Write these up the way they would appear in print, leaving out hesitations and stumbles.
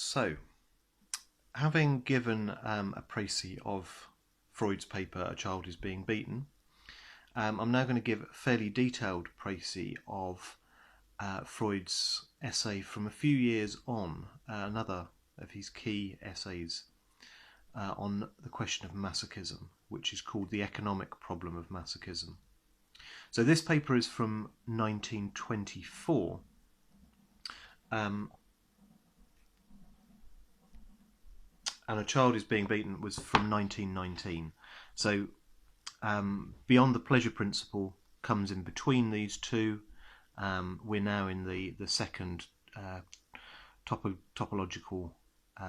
So, having given a précis of Freud's paper, A Child is Being Beaten, I'm now going to give a fairly detailed précis of Freud's essay from a few years on, another of his key essays on the question of masochism, which is called The Economic Problem of Masochism. So this paper is from 1924. And A Child is Being Beaten was from 1919. So Beyond the Pleasure Principle comes in between these two. We're now in the second topological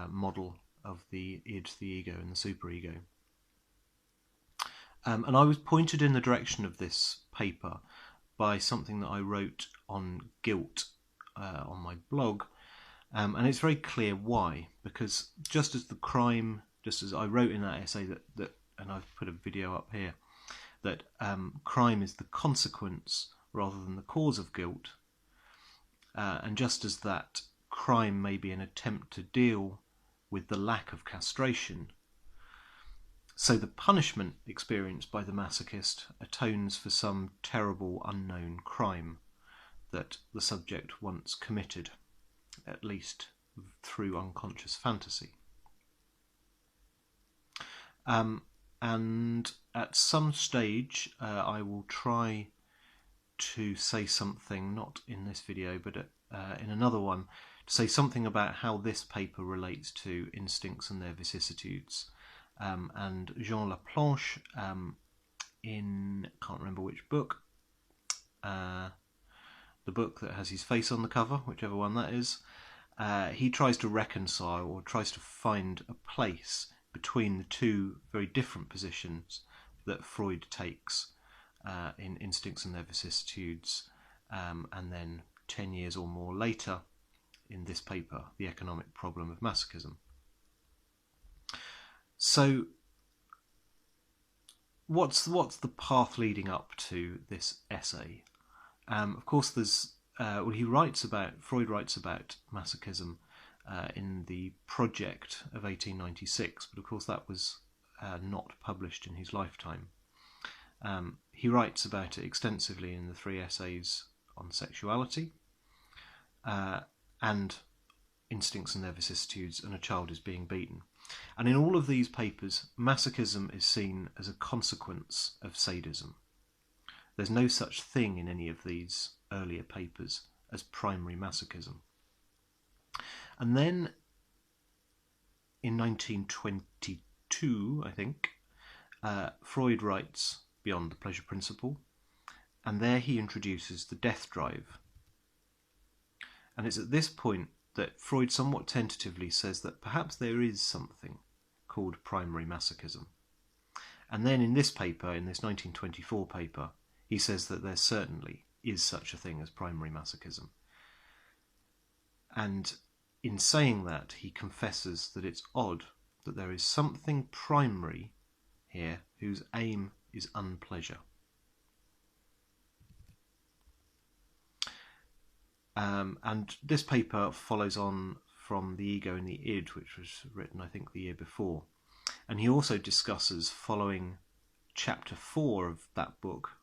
model of the id, the ego, and the superego. And I was pointed in the direction of this paper by something that I wrote on guilt on my blog. And it's very clear why, because just as I wrote in that essay that and I've put a video up here, that crime is the consequence rather than the cause of guilt, and just as that crime may be an attempt to deal with the lack of castration, so the punishment experienced by the masochist atones for some terrible unknown crime that the subject once committed, at least through unconscious fantasy. And at some stage I will try to say something, not in this video but in another one, to say something about how this paper relates to instincts and their vicissitudes. And Jean Laplanche, in, can't remember which book, the book that has his face on the cover, whichever one that is, he tries to reconcile or tries to find a place between the two very different positions that Freud takes in Instincts and Their Vicissitudes, and then 10 years or more later in this paper, The Economic Problem of Masochism. So what's the path leading up to this essay? Of course, there's Freud writes about masochism in the Project of 1896, but of course that was not published in his lifetime. He writes about it extensively in the 3 essays on sexuality, and Instincts and Their Vicissitudes, and A Child is Being Beaten. And in all of these papers, masochism is seen as a consequence of sadism. There's no such thing in any of these earlier papers as primary masochism. And then in 1922, I think, Freud writes Beyond the Pleasure Principle, and there he introduces the death drive. And it's at this point that Freud somewhat tentatively says that perhaps there is something called primary masochism. And then in this paper, in this 1924 paper, he says that there certainly is such a thing as primary masochism. And in saying that, he confesses that it's odd that there is something primary here whose aim is unpleasure. And this paper follows on from The Ego and the Id, which was written, I think, the year before. And he also discusses, following chapter 4 of that book,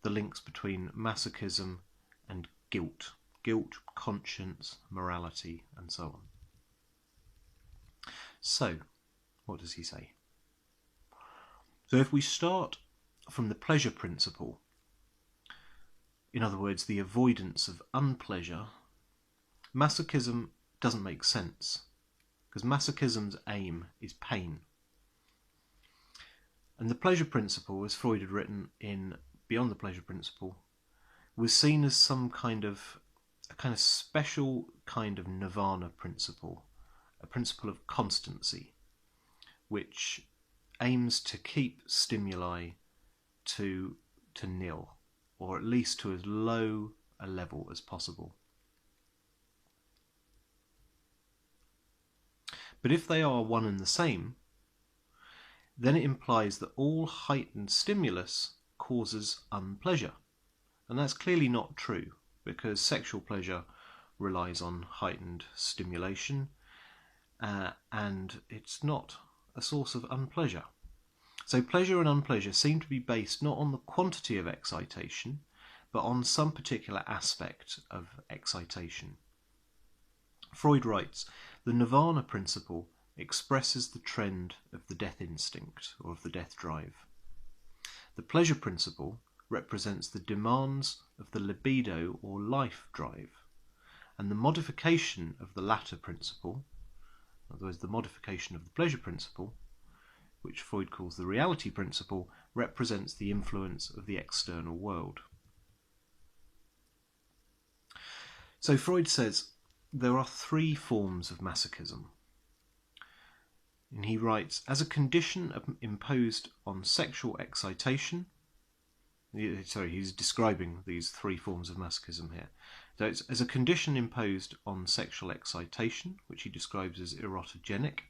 the links between masochism and guilt, conscience, morality, and so on. So, what does he say? So if we start from the pleasure principle, in other words, the avoidance of unpleasure, masochism doesn't make sense, because masochism's aim is pain. And the pleasure principle, as Freud had written in Beyond the Pleasure Principle, was seen as a kind of special kind of nirvana principle, a principle of constancy, which aims to keep stimuli to nil, or at least to as low a level as possible. But if they are one and the same, then it implies that all heightened stimulus causes unpleasure. And that's clearly not true, because sexual pleasure relies on heightened stimulation, and it's not a source of unpleasure. So pleasure and unpleasure seem to be based not on the quantity of excitation, but on some particular aspect of excitation. Freud writes, the nirvana principle expresses the trend of the death instinct, or of the death drive. The pleasure principle represents the demands of the libido or life drive, and the modification of the latter principle, in other words, the modification of the pleasure principle, which Freud calls the reality principle, represents the influence of the external world. So Freud says there are three forms of masochism. And he writes, as a condition imposed on sexual excitation, he's describing these three forms of masochism here. So it's as a condition imposed on sexual excitation, which he describes as erotogenic.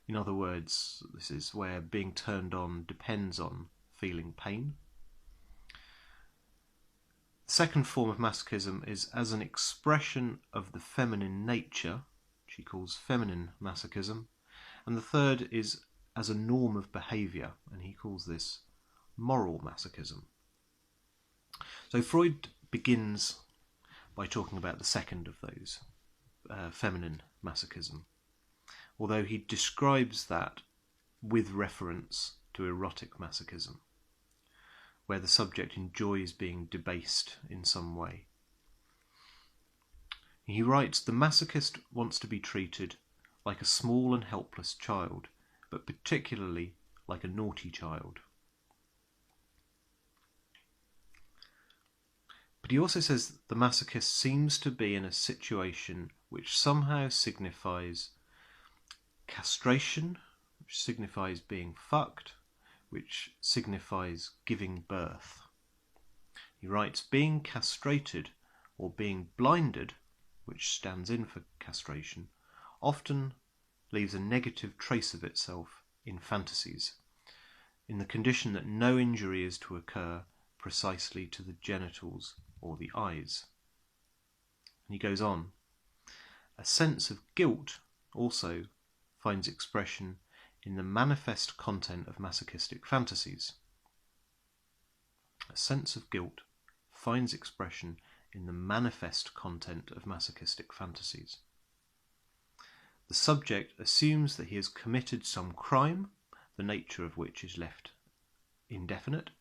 In other words, this is where being turned on depends on feeling pain. The second form of masochism is as an expression of the feminine nature, which he calls feminine masochism. And the third is as a norm of behaviour, and he calls this moral masochism. So Freud begins by talking about the second of those, feminine masochism, although he describes that with reference to erotic masochism, where the subject enjoys being debased in some way. He writes, the masochist wants to be treated like a small and helpless child, but particularly like a naughty child. But he also says the masochist seems to be in a situation which somehow signifies castration, which signifies being fucked, which signifies giving birth. He writes, being castrated or being blinded, which stands in for castration, often leaves a negative trace of itself in fantasies, in the condition that no injury is to occur precisely to the genitals or the eyes. And he goes on, a sense of guilt also finds expression in the manifest content of masochistic fantasies. A sense of guilt finds expression in the manifest content of masochistic fantasies. The subject assumes that he has committed some crime, the nature of which is left indefinite,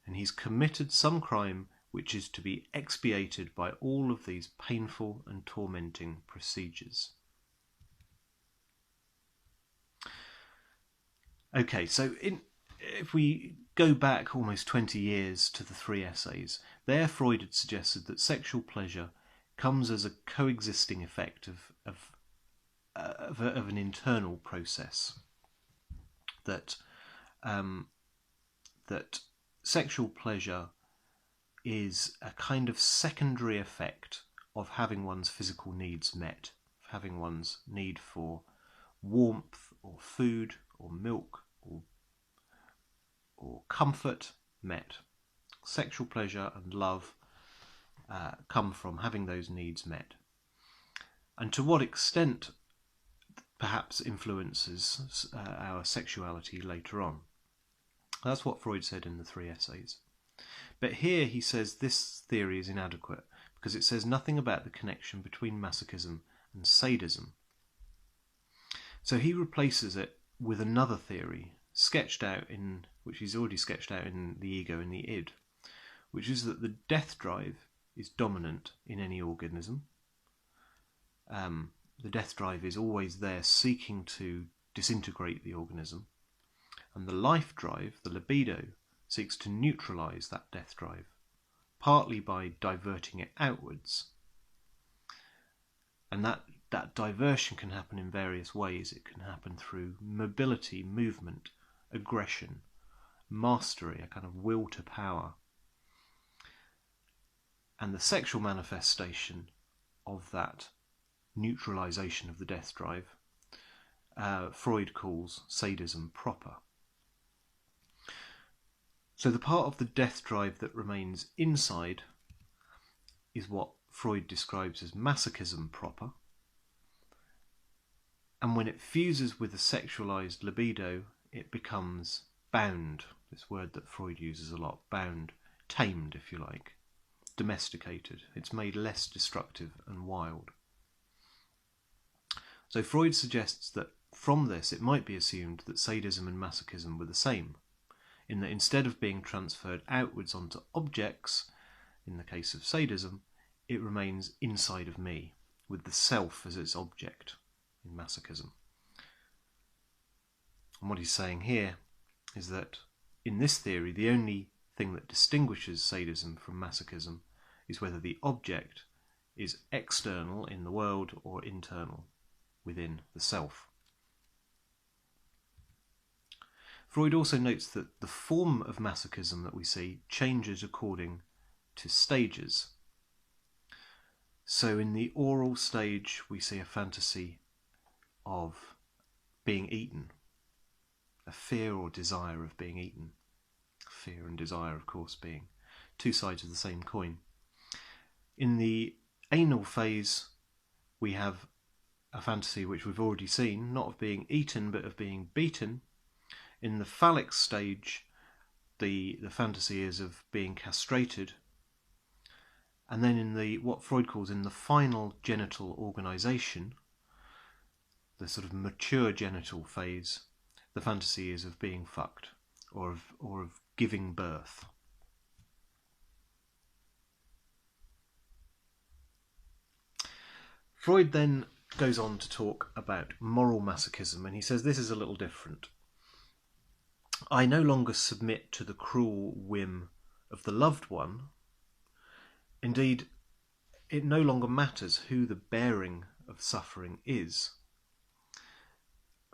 and he's committed some crime which is to be expiated by all of these painful and tormenting procedures. Okay, so if we go back almost 20 years to the three essays, there Freud had suggested that sexual pleasure comes as a coexisting effect of an internal process, that sexual pleasure is a kind of secondary effect of having one's physical needs met, of having one's need for warmth or food or milk or comfort met. Sexual pleasure and love come from having those needs met. And to what extent perhaps influences our sexuality later on. That's what Freud said in the three essays. But here he says this theory is inadequate because it says nothing about the connection between masochism and sadism. So he replaces it with another theory, which he's already sketched out in The Ego and the Id, which is that the death drive is dominant in any organism. The death drive is always there seeking to disintegrate the organism, and the life drive, the libido, seeks to neutralise that death drive, partly by diverting it outwards. And that diversion can happen in various ways. It can happen through mobility, movement, aggression, mastery, a kind of will to power. And the sexual manifestation of that neutralisation of the death drive, Freud calls sadism proper. So the part of the death drive that remains inside is what Freud describes as masochism proper, And when it fuses with a sexualized libido, it becomes bound. This word that Freud uses a lot, bound, tamed, if you like, domesticated. It's made less destructive and wild. So Freud suggests that from this it might be assumed that sadism and masochism were the same, in that instead of being transferred outwards onto objects, in the case of sadism, it remains inside of me, with the self as its object in masochism. And what he's saying here is that in this theory, the only thing that distinguishes sadism from masochism is whether the object is external in the world or internal within the self. Freud also notes that the form of masochism that we see changes according to stages. So in the oral stage, we see a fantasy of being eaten, a fear or desire of being eaten. Fear and desire, of course, being two sides of the same coin. In the anal phase, we have a fantasy which we've already seen, not of being eaten, but of being beaten. In the phallic stage, the fantasy is of being castrated. And then in the what Freud calls in the final genital organisation, the sort of mature genital phase, the fantasy is of being fucked or of giving birth. Freud then goes on to talk about moral masochism, and he says this is a little different. I no longer submit to the cruel whim of the loved one. Indeed, it no longer matters who the bearing of suffering is.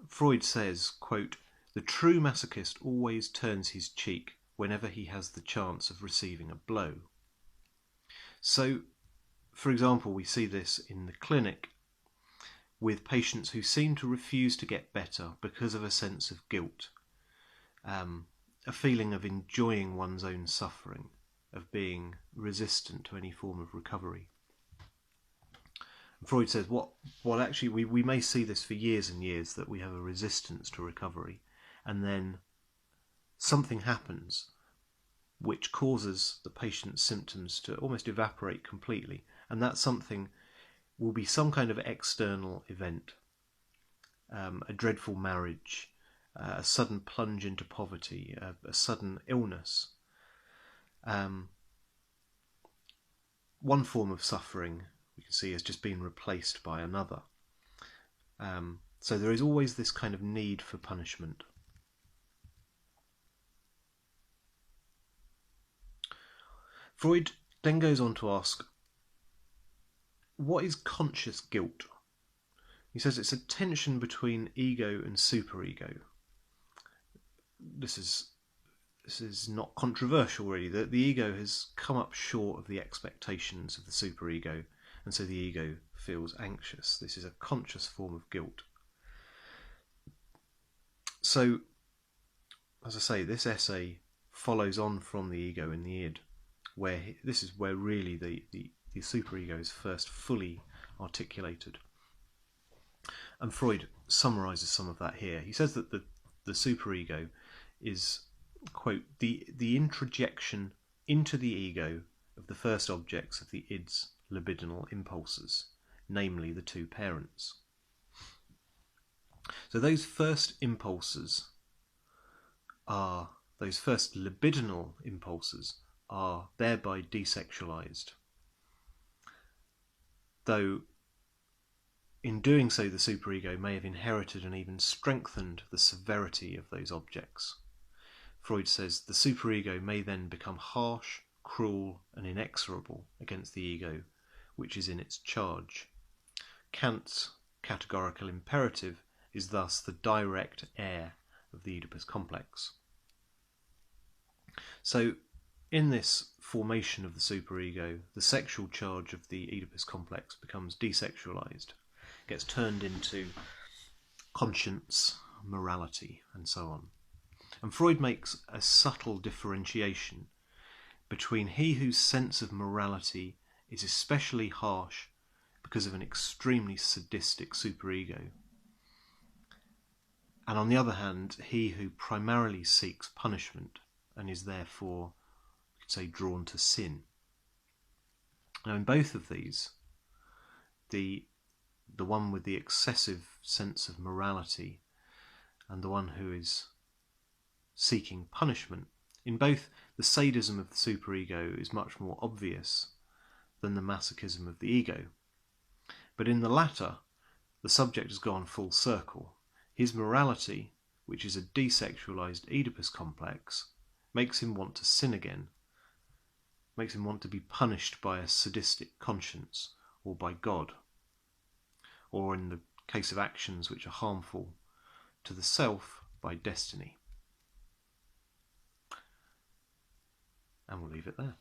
Freud says, quote, "The true masochist always turns his cheek whenever he has the chance of receiving a blow." So, for example, we see this in the clinic with patients who seem to refuse to get better because of a sense of guilt, a feeling of enjoying one's own suffering, of being resistant to any form of recovery. Freud says what actually we may see this for years and years, that we have a resistance to recovery, and then something happens which causes the patient's symptoms to almost evaporate completely, and that something will be some kind of external event, a dreadful marriage, a sudden plunge into poverty, a sudden illness. One form of suffering we can see has just been replaced by another. So there is always this kind of need for punishment. Freud then goes on to ask, what is conscious guilt? He says it's a tension between ego and superego. This is not controversial, really. The ego has come up short of the expectations of the superego, and so the ego feels anxious. This is a conscious form of guilt. So, as I say, this essay follows on from the ego and the id, where this is where really the superego is first fully articulated. And Freud summarises some of that here. He says that the superego is, quote, the introjection into the ego of the first objects of the id's libidinal impulses, namely the two parents. So those first impulses are, those first libidinal impulses are thereby desexualized. Though in doing so the superego may have inherited and even strengthened the severity of those objects. Freud says the superego may then become harsh, cruel and inexorable against the ego which is in its charge. Kant's categorical imperative is thus the direct heir of the Oedipus complex. So in this formation of the superego, the sexual charge of the Oedipus complex becomes desexualized, gets turned into conscience, morality, and so on. And Freud makes a subtle differentiation between he whose sense of morality is especially harsh because of an extremely sadistic superego, And on the other hand, he who primarily seeks punishment and is therefore, you could say, drawn to sin. Now, in both of these, the one with the excessive sense of morality and the one who is seeking punishment, in both, the sadism of the superego is much more obvious than the masochism of the ego. But in the latter, the subject has gone full circle. His morality, which is a desexualized Oedipus complex, makes him want to sin again, makes him want to be punished by a sadistic conscience or by God, or in the case of actions which are harmful to the self, by destiny. And we'll leave it there.